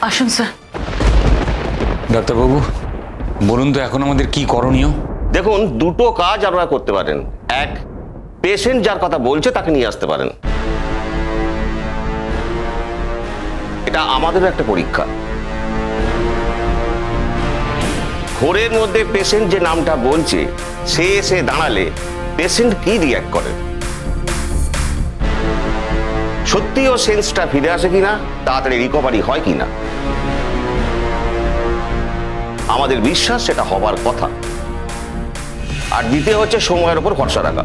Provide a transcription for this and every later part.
আসুন স্যার। ডাক্তারবাবু বলুন তো এখন আমাদের কি করণীয়? দেখুন, দুটো কাজ আপনারা করতে পারেন। এক, পেশেন্ট যার কথা বলছে তাকে নিয়ে আসতে পারেন, এটা আমাদেরও একটা পরীক্ষা। ঘোরের মধ্যে পেশেন্ট যে নামটা বলছে সে এসে দাঁড়ালে পেশেন্ট কি রিঅ্যাক্ট করে, সত্যিও সেন্সটা ফিরে আসে কিনা, তাড়াতাড়ি রিকভারি হয় কিনা। আমাদের বিশ্বাস সেটা হবার কথা। আর দ্বিতীয় হচ্ছে সময়ের উপর ভরসা রাখা।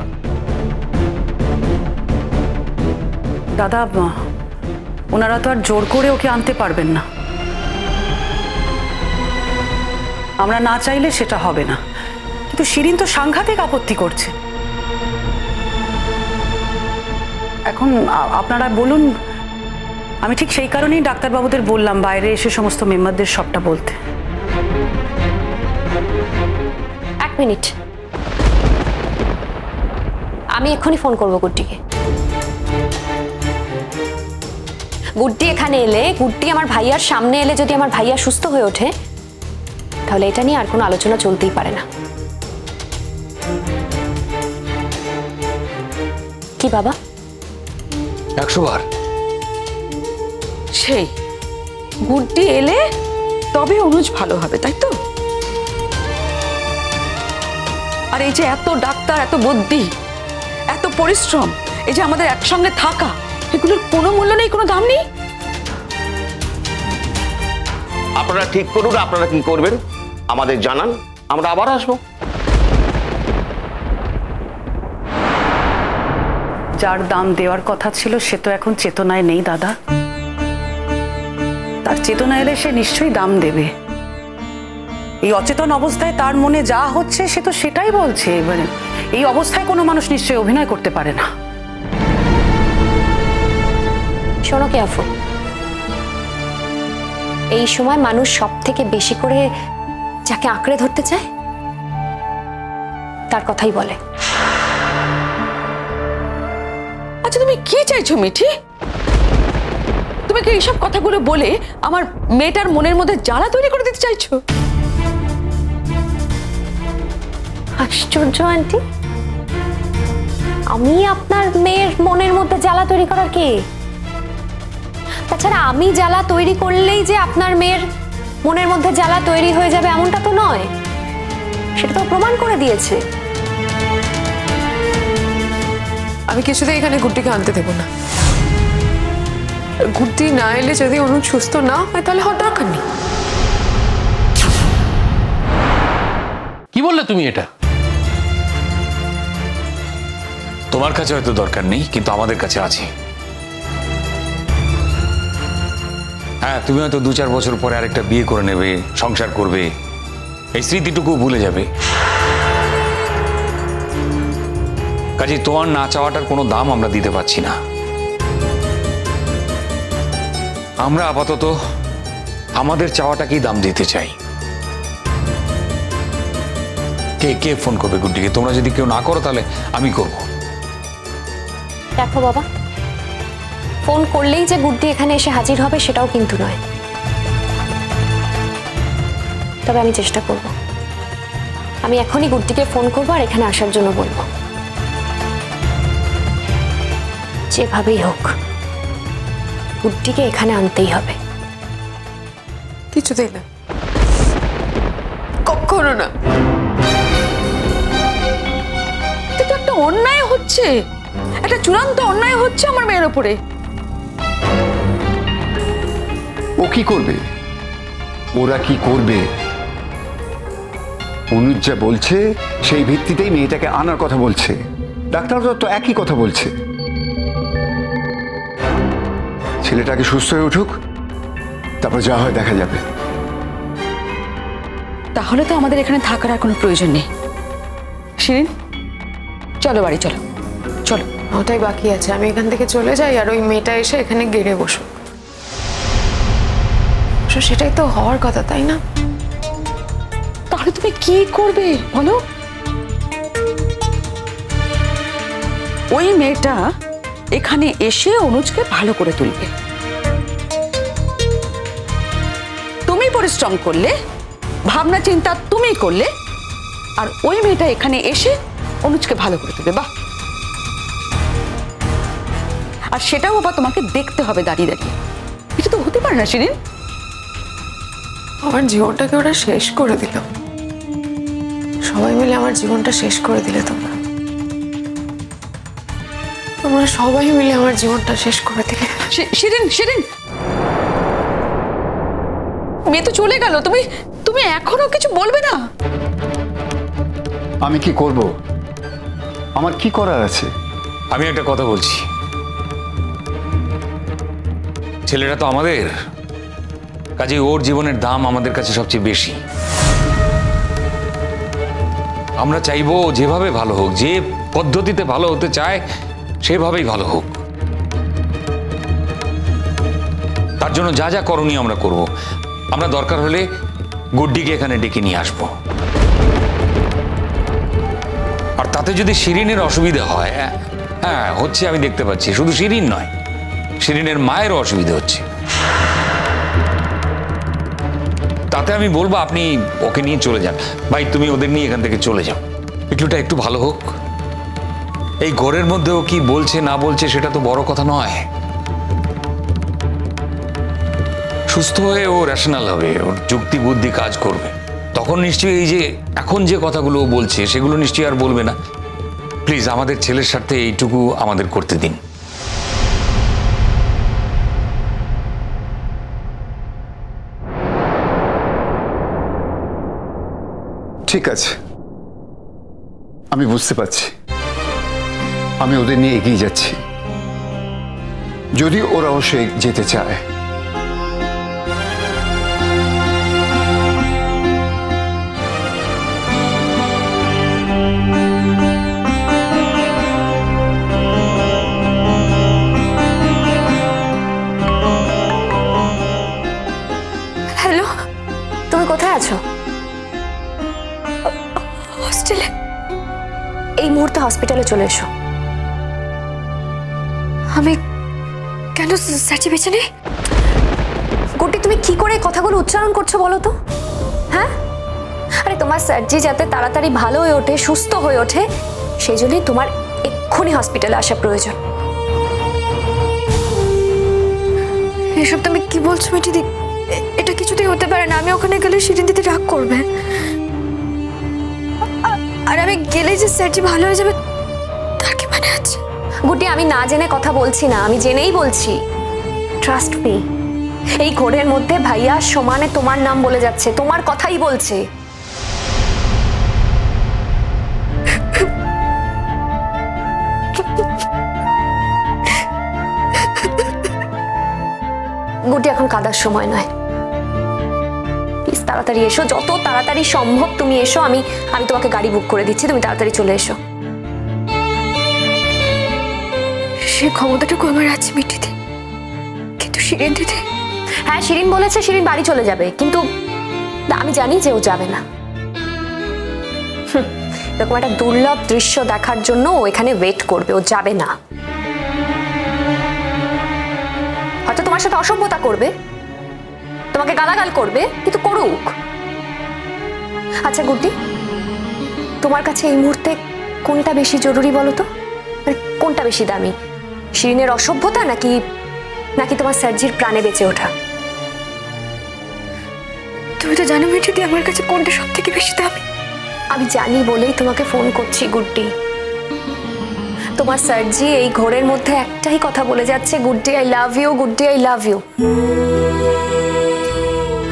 দাদা, ওনারা তো আর জোর করে ওকে আনতে পারবেন না। আমরা না চাইলে সেটা হবে না, কিন্তু শিরিন তো সাংঘাতিক আপত্তি করছে। এখন আপনারা বলুন। আমি ঠিক সেই কারণেই ডাক্তারবাবুদের বললাম বাইরে এসে সমস্ত মেম্বারদের সবটা বলতে। এক মিনিট, আমি এক্ষুনি ফোন করবো গুড্ডিকে। গুড্ডি এখানে এলে, গুড্ডি আমার ভাইয়ার সামনে এলে যদি আমার ভাইয়া সুস্থ হয়ে ওঠে, তাহলে এটা নিয়ে আর কোনো আলোচনা চলতেই পারে না। কি বাবা? 100 বার। সেই গুড্ডি এলে তবে অনুজ ভালো হবে, তাই তো? আর এই যে এত ডাক্তার, এত বুদ্ধি, এত পরিশ্রম, এই যে আমাদের একসঙ্গে থাকা, এগুলোর কোনো মূল্য নেই, কোনো দাম নেই। আপনারা ঠিক করুন আপনারা কি করবেন, আমাদের জানান, আমরা আবার আসবো। যার দাম দেওয়ার কথা ছিল সে তো এখন চেতনায় নেই দাদা। তার চেতনা এলে সে নিশ্চয়ই দাম দেবে। এই অচেতন অবস্থায় তার মনে যা হচ্ছে সে তো সেটাই বলছে। এবারে এই অবস্থায় কোনো মানুষ নিশ্চয়ই অভিনয় করতে পারে না। শোনো কে আফু, এই সময় মানুষ সব থেকে বেশি করে যাকে আঁকড়ে ধরতে চায় তার কথাই বলে। আচ্ছা, তুমি কি চাইছো মিঠি? তুমি কি এইসব কথাগুলো বলে আমার মেয়েটার মনের মধ্যে জ্বালা তৈরি করে দিতে চাইছো? আশ্চর্য আন্টি, আমি আপনার মেয়ের মনের মধ্যে জ্বালা তৈরি করার কে? তাছাড়া আমি জ্বালা তৈরি করলেই যে আপনার মেয়ের মনের মধ্যে জ্বালা তৈরি হয়ে যাবে এমনটা তো নয়, সেটা তো প্রমাণ করে দিয়েছে। আমি কিছুতেই এখানে গুড্ডিকে আনতে দেবো না। গুড্ডি না এলে যদি অনুজ সুস্থ না হয় তাহলে হওয়ার দরকার নেই। কি বললে তুমি এটা? তোমার কাছে হয়তো দরকার নেই, কিন্তু আমাদের কাছে আছে। হ্যাঁ, তুমি হয়তো 2-4 বছর পরে আরেকটা বিয়ে করে নেবে, সংসার করবে, এই স্মৃতিটুকু ভুলে যাবে। কাজে তোমার না চাওয়াটার কোনো দাম আমরা দিতে পারছি না। আমরা আপাতত আমাদের চাওয়াটাকেই দাম দিতে চাই। কে কে ফোন করবে গুড্ডিকে? তোমরা যদি কেউ না করো তাহলে আমি করব। দেখো বাবা, ফোন করলেই যে গুড্ডি এখানে এসে হাজির হবে সেটাও কিন্তু নয়, তবে আমি চেষ্টা করব। আমি এখনই গুড্ডিকে ফোন করবো আর এখানে আসার জন্য বলবো। যেভাবেই হোক গুড্ডিকে এখানে আনতেই হবে। কিছুতেই না, কখনো না। এটা একটা অন্যায় হচ্ছে, একটা চূড়ান্ত অন্যায় হচ্ছে আমার মেয়ের উপরে। ও কি করবে? ওরা কি করবে? অনুজ যা বলছে সেই ভিত্তিতেই মেয়েটাকে আনার কথা বলছে। ডাক্তাররা তো একই কথা বলছে। ছেলেটাকে সুস্থ হয়ে উঠুক, তারপর যা হয় দেখা যাবে। তাহলে তো আমাদের এখানে থাকার আর কোনো প্রয়োজন নেই। শিরিন, চলো বাড়ি, চলো চলো। ওটাই বাকি আছে, আমি এখান থেকে চলে যাই আর ওই মেয়েটা এসে এখানে গেড়ে বসুক। সেটাই তো হওয়ার কথা, তাই না? তাহলে তুমি কি করবে বলো? ওই মেয়েটা এখানে এসে অনুজকে ভালো করে তুলবে। পরিশ্রম করলে, ভাবনা চিন্তা তুমি করলে, আর ওই মেয়েটা এখানে এসে অনুজকে ভালো করে দেবে। বাহ! আর সেটাও বাবা তোমাকে দেখতে হবে দাঁড়িয়ে দাঁড়িয়ে। এটা তো হতে পারে না শিরিন। আমার জীবনটাকে ওরা শেষ করে দিল, সবাই মিলে আমার জীবনটা শেষ করে দিলে। তোমরা সবাই মিলে আমার জীবনটা শেষ করে দিলে। শিরিন, শিরিন, মেয়ে তো চলে গেল, তুমি এখনো কিছু বলবে না? আমি কি করব? আমার কি করার আছে? আমি একটা কথা বলছি, ছেলেটা তো আমাদের, কাজে ওর জীবনের দাম আমাদের কাছে সবচেয়ে বেশি। আমরা চাইবো যেভাবে ভালো হোক, যে পদ্ধতিতে ভালো হতে চায় সেভাবেই ভালো হোক। তার জন্য যা যা করণীয় আমরা করব। আমরা দরকার হলে গুড্ডিকে এখানে ডেকে নিয়ে আসবো। আর তাতে যদি শিরিনের অসুবিধা হয়, হ্যাঁ হচ্ছে, আমি দেখতে পাচ্ছি, শুধু শিরিন নয়, শিরিনের মায়েরও অসুবিধা হচ্ছে, তাতে আমি বলবো আপনি ওকে নিয়ে চলে যান। ভাই তুমি ওদের নিয়ে এখান থেকে চলে যাও, একটুটা একটু ভালো হোক। এই ঘরের মধ্যে ও কি বলছে না বলছে সেটা তো বড় কথা নয়। সুস্থ হয়ে ও রেশনাল হবে, ওর যুক্তি বুদ্ধি কাজ করবে, তখন নিশ্চয়ই এই যে এখন যে কথাগুলো ও বলছে সেগুলো নিশ্চয়ই আর বলবে না। প্লিজ আমাদের ছেলের সাথে এইটুকু আমাদের করতে দিন। ঠিক আছে, আমি বুঝতে পারছি, আমি ওদের নিয়ে এগিয়ে যাচ্ছি। যদি ওরাও সে যেতে চায়। হ্যালো, তুমি কোথায় আছো? হস্টেলে। এই মুহূর্তে হসপিটালে চলে এসো। আমি কেন সার্জি বেঁচে নেই? গুড্ডি, তুমি কি করে কথাগুলো উচ্চারণ করছো বলো তো? হ্যাঁ, আরে তোমার সার্জি যাতে তাড়াতাড়ি ভালো হয়ে ওঠে, সুস্থ হয়ে ওঠে, সেই জন্যই তোমার এক্ষুনি হসপিটালে আসা প্রয়োজন। এসব তুমি কি বলছো মিঠিদি? এটা কিছুতেই হতে পারে না। আমি ওখানে গেলে শিরিন দিদি রাগ করবে, আর আমি গেলে যে সার্জি ভালো হয়ে যাবে তার কি মানে আছে? গুড্ডি, আমি না জেনে কথা বলছি না, আমি জেনেই বলছি। ট্রাস্ট মি, এই ঘোরের মধ্যে ভাইয়া সমানে তোমার নাম বলে যাচ্ছে, তোমার কথাই বলছে। গুড্ডি, এখন কাঁদার সময় নয়, প্লিজ তাড়াতাড়ি এসো, যত তাড়াতাড়ি সম্ভব তুমি এসো। আমি তোমাকে গাড়ি বুক করে দিচ্ছি, তুমি তাড়াতাড়ি চলে এসো। সে ক্ষমতাটুকু আমার আছে মিঠিদি, কিন্তু শিরিন দিদি? হ্যাঁ, শিরিন বলেছে শিরিন বাড়ি চলে যাবে, কিন্তু আমি জানি যে ও যাবে না। এরকম একটা দুর্লভ দৃশ্য দেখার জন্য ও এখানে ওয়েট করবে, ও যাবে না। হয়তো তোমার সাথে অসভ্যতা করবে, তোমাকে গালাগাল করবে, কিন্তু করুক। আচ্ছা গুড্ডি, তোমার কাছে এই মুহূর্তে কোনটা বেশি জরুরি বলো তো? মানে কোনটা বেশি দামি, শিরিনের অসভ্যতা নাকি নাকি তোমার সার্জির প্রাণে বেঁচে ওঠা? তুমি তো জানো মিঠিদি আমার কাছে কোনটা সব থেকে বেশি দামি। আমি জানি বলেই তোমাকে ফোন করছি গুড্ডি। তোমার সার্জি এই ঘোরের মধ্যে একটাই কথা বলে যাচ্ছে, Guddi I love you, Guddi I love you.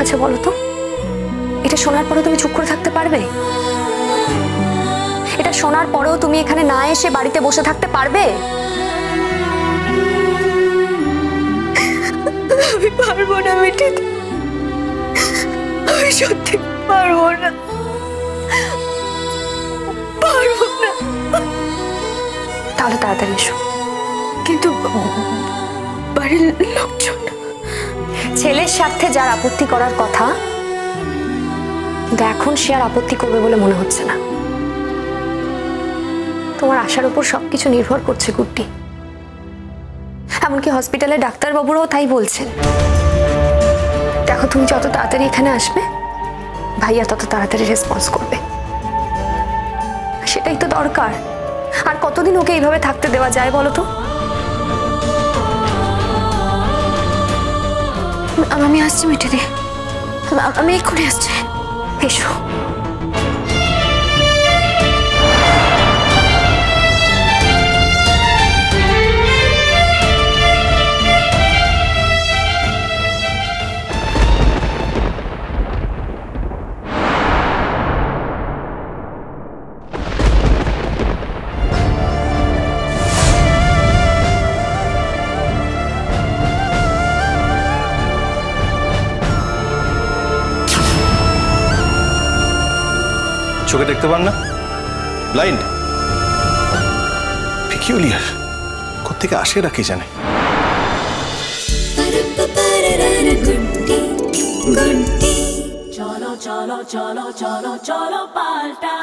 আচ্ছা বলো তো, এটা শোনার পরেও তুমি চুপ করে থাকতে পারবে? এটা শোনার পরেও তুমি এখানে না এসে বাড়িতে বসে থাকতে পারবে? আমি পারবো না মিঠিদি, আমি সত্যি পারবো না, পারবো না। তাহলে তাড়াতাড়ি এসো। কিন্তু বাড়ির লোকজন, ছেলের স্বার্থে যার আপত্তি করার কথা, কিন্তু এখন সে আর আপত্তি করবে বলে মনে হচ্ছে না। তোমার আশার উপর সবকিছু নির্ভর করছে গুড্ডি, এমনকি হসপিটালে ডাক্তারবাবুরাও তাই বলছেন। দেখো, তুমি যত তাড়াতাড়ি এখানে আসবে ভাইয়া তত তাড়াতাড়ি রেসপন্স করবে, সেটাই তো দরকার। আর কতদিন ওকে এইভাবে থাকতে দেওয়া যায় বলো তো? আমি আসছি মিঠিদি, আমি এক্ষুনি আসছি। এসো। চোখে দেখতে পান না? ব্লাইন্ড? পিকিউলিয়ার কোত্থেকে আসে এরা কে জানে। চলো চলো চলো চলো চলো পাল্টা